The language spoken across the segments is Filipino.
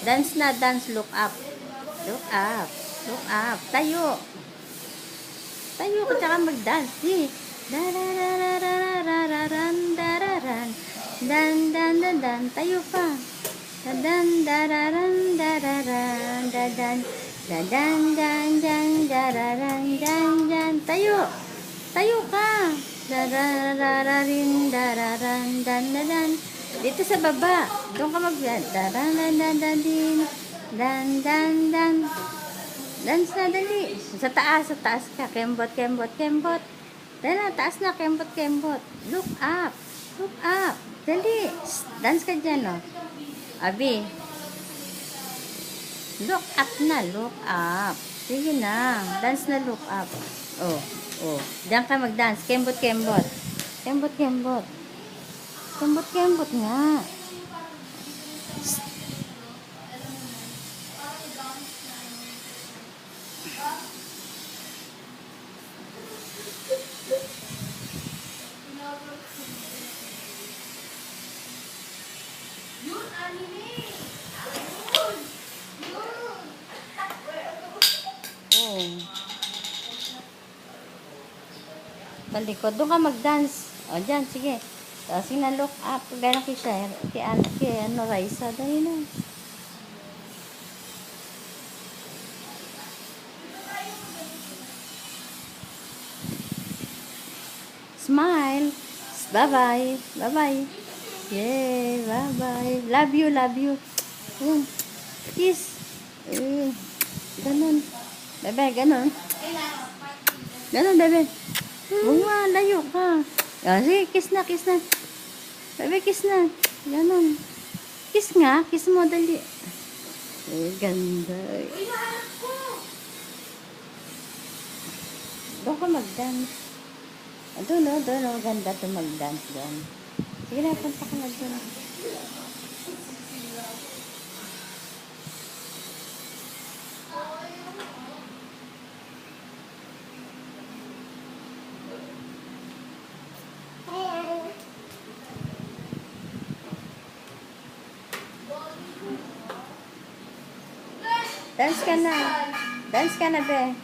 Dance na, dance. Look up. Look up. Look up. Tayo. Tayo ka tsaka mag-dance. Di. Darararararararan. Dararan. Dan, dan, dan, dan. Tayo pa. Dadan, dararan, dararan. Dadan. Dadan, dan, dan, dararan. Dan, dan. Tayo. Tayo ka. Dararararin, dararan. Dan, dan. Dito sa baba. Doon ka mag-dance. Daran, dan, dan, dan, din. Dan, dan, dan. Dance na, dali. Sa taas ka. Kembot, kembot, kembot. Dali na, taas na. Kembot, kembot. Look up. Look up. Dali. Dance ka dyan, oh. Abi. Look up na. Look up. Sige na. Dance na, look up. Oh, oh. Diyan ka mag-dance. Kembot, kembot. Kembot, kembot. Kembot, kembot nga. Oh. Talikod. Doon ka mag-dance. O, dyan. Sige. Sige na, look up. Gano'n kay Raisa. Dali na. Smile. Bye-bye. Bye-bye. Yay. Bye-bye. Love you, love you. Kiss. Ganon. Bebe, ganon. Ganon, bebe. Bunga, layo ka. Sige, kiss na, kiss na. Bebe, kiss na. Ganon. Kiss nga, kiss mo, dali. Ganda. Doon ka mag-dance. Doon, ganda to mag-dance doon. Sige na, punta ka na doon. Dance ka na. Dance ka na, be.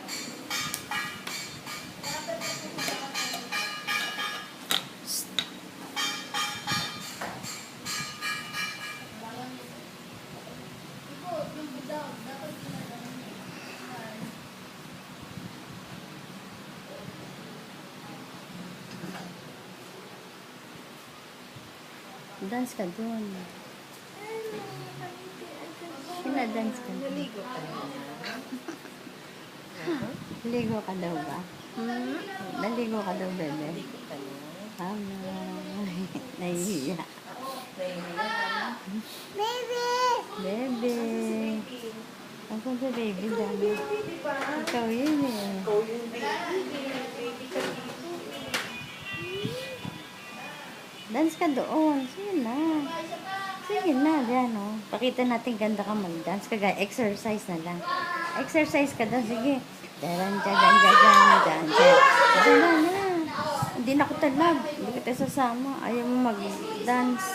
Dance ka doon. Dance ka. Naligo ka na. Ligo ka daw ba? Naligo ka daw, bebe? Naligo ka na. Tama. Nahihiya. Baby! Bebe. Ang sa baby dami. Ikaw yun eh. Ikaw yung baby. Baby ka dito. Dance ka doon. Sige na. Sige na, dyan o. Pakita natin ganda ka mag-dance. Kagaya, exercise na lang. Exercise ka doon. Sige. Daran, daran, daran, daran, daran. Hindi na ako talag. Hindi kita sasama. Ayaw mo mag-dance.